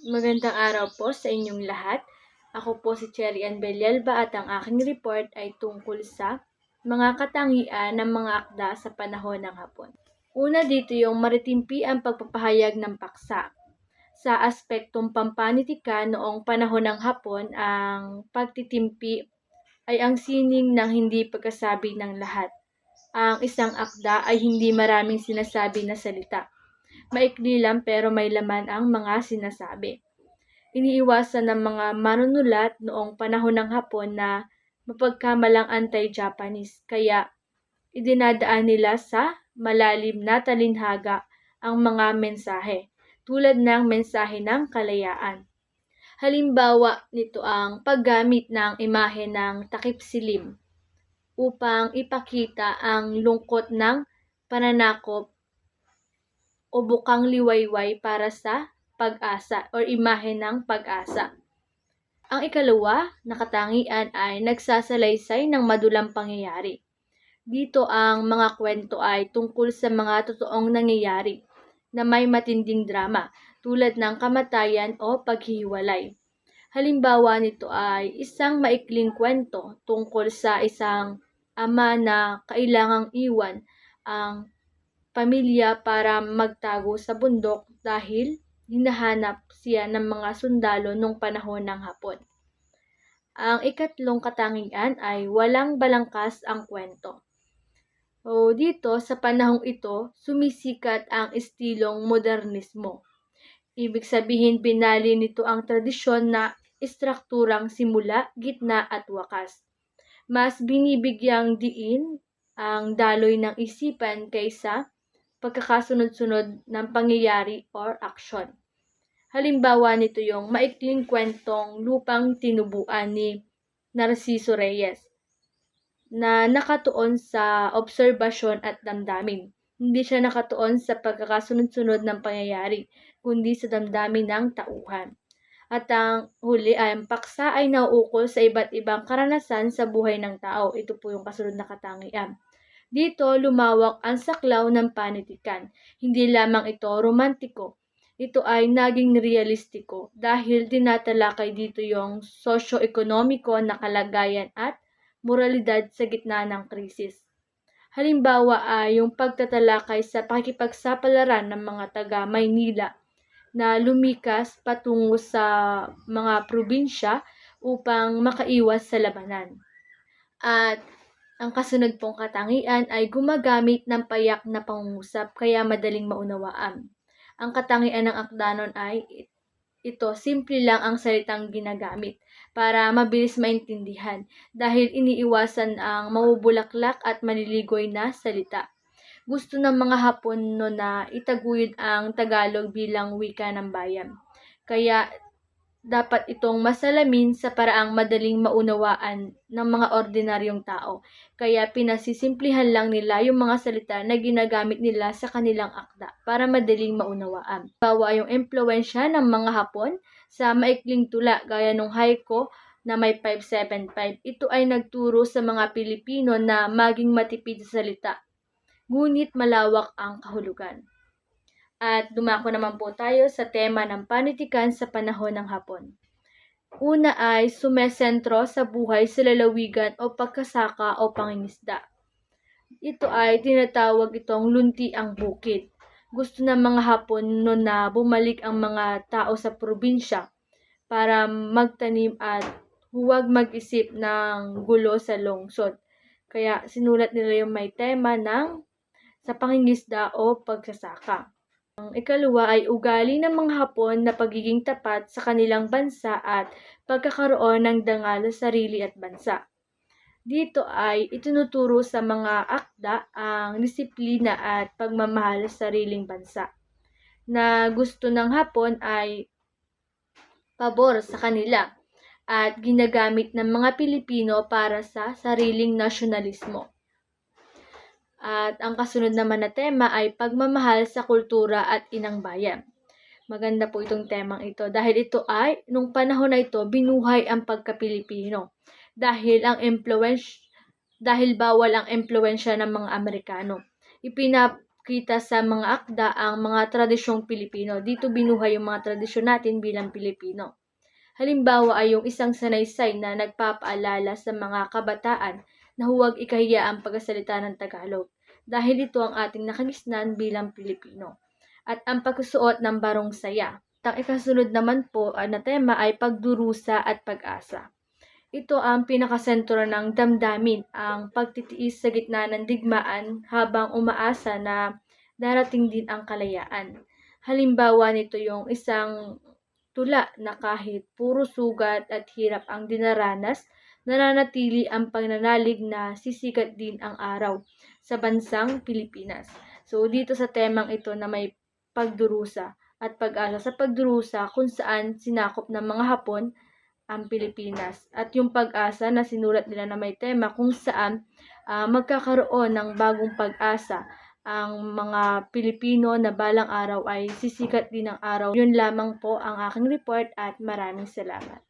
Magandang araw po sa inyong lahat. Ako po si Cherry Ann Belialba at ang aking report ay tungkol sa mga katangian ng mga akda sa panahon ng Hapon. Una dito yung maritimpi ang pagpapahayag ng paksa. Sa aspektong pampanitikan noong panahon ng Hapon, ang pagtitimpi ay ang sining ng hindi pagkasabi ng lahat. Ang isang akda ay hindi maraming sinasabi na salita. Maikli lang pero may laman ang mga sinasabi. Iniiwasan ng mga manunulat noong panahon ng Hapon na mapagkamalang anti-Japanese, kaya idinadaan nila sa malalim na talinhaga ang mga mensahe, tulad ng mensahe ng kalayaan. Halimbawa nito ang paggamit ng imahe ng takip silim upang ipakita ang lungkot ng pananakop o bukang liwayway para sa pag-asa or imahe ng pag-asa. Ang ikalawa na katangian ay nagsasalaysay ng madulang pangyayari. Dito ang mga kwento ay tungkol sa mga totoong nangyayari na may matinding drama tulad ng kamatayan o paghihiwalay. Halimbawa nito ay isang maikling kwento tungkol sa isang ama na kailangang iwan ang pamilya para magtago sa bundok dahil hinahanap siya ng mga sundalo nung panahon ng Hapon. Ang ikatlong katangian ay walang balangkas ang kwento. Dito, sa panahong ito, sumisikat ang estilong modernismo. Ibig sabihin, binali nito ang tradisyon na istrukturang simula, gitna at wakas. Mas binibigyang diin ang daloy ng isipan kaysa pagkakasunod-sunod ng pangyayari or aksyon. Halimbawa nito yung maikling kwentong Lupang Tinubuan ni Narciso Reyes na nakatuon sa obserbasyon at damdamin. Hindi siya nakatuon sa pagkakasunod-sunod ng pangyayari, kundi sa damdamin ng tauhan. At ang huli ay ang paksa ay nauukol sa iba't ibang karanasan sa buhay ng tao. Ito po yung kasunod na katangian. Dito, lumawak ang saklaw ng panitikan. Hindi lamang ito romantiko. Ito ay naging realistiko dahil tinatalakay dito yung sosyo-ekonomiko na kalagayan at moralidad sa gitna ng krisis. Halimbawa ay yung pagtatalakay sa pakikipagsapalaran ng mga taga Maynila na lumikas patungo sa mga probinsya upang makaiwas sa labanan. At ang kasunod pong katangian ay gumagamit ng payak na pangungusap kaya madaling maunawaan. Ang katangian ng akdanon ay ito, simple lang ang salitang ginagamit para mabilis maintindihan dahil iniiwasan ang mabubulaklak at maniligoy na salita. Gusto ng mga Hapon no na itaguyod ang Tagalog bilang wika ng bayan. Kaya dapat itong masalamin sa paraang madaling maunawaan ng mga ordinaryong tao. Kaya pinasisimplihan lang nila yung mga salita na ginagamit nila sa kanilang akda para madaling maunawaan. Bawa yung impluensya ng mga Hapon sa maikling tula gaya ng haiku na may 575. Ito ay nagturo sa mga Pilipino na maging matipid sa salita, ngunit malawak ang kahulugan. At dumako naman po tayo sa tema ng panitikan sa panahon ng Hapon. Una ay sumesentro sa buhay sa lalawigan o pagkasaka o pangingisda. Ito ay tinatawag itong lunti ang bukid. Gusto ng mga Hapon noon na bumalik ang mga tao sa probinsya para magtanim at huwag mag-isip ng gulo sa lungsod. Kaya sinulat nila yung may tema ng sa pangingisda o pagsasaka. Ang ikalawa ay ugali ng mga Hapon na pagiging tapat sa kanilang bansa at pagkakaroon ng dangal sa sarili at bansa. Dito ay itinuturo sa mga akda ang disiplina at pagmamahal sa sariling bansa na gusto ng Hapon ay pabor sa kanila at ginagamit ng mga Pilipino para sa sariling nasyonalismo. At ang kasunod naman na tema ay pagmamahal sa kultura at inang bayan. Maganda po itong temang ito dahil ito ay, nung panahon na ito, binuhay ang pagka-Pilipino. Dahil bawal ang impluensya ng mga Amerikano. kita sa mga akda ang mga tradisyong Pilipino. Dito binuhay yung mga tradisyon natin bilang Pilipino. Halimbawa ay yung isang sanaysay na nagpapaalala sa mga kabataan na huwag ikahiya ang pagsasalita ng Tagalog dahil ito ang ating nakagisnan bilang Pilipino. At ang pagsusuot ng barong saya. Ang ikasunod naman po na tema ay pagdurusa at pag-asa. Ito ang pinakasentro ng damdamin, ang pagtitiis sa gitna ng digmaan habang umaasa na darating din ang kalayaan. Halimbawa nito yung isang tula na kahit puro sugat at hirap ang dinaranas, nananatili ang pagnanalig na sisikat din ang araw sa bansang Pilipinas. So dito sa temang ito na may pagdurusa at pag-asa. Sa pagdurusa kung saan sinakop ng mga Hapon ang Pilipinas. At yung pag-asa na sinulat nila na may tema kung saan magkakaroon ng bagong pag-asa ang mga Pilipino na balang araw ay sisikat din ang araw. Yun lamang po ang aking report at maraming salamat.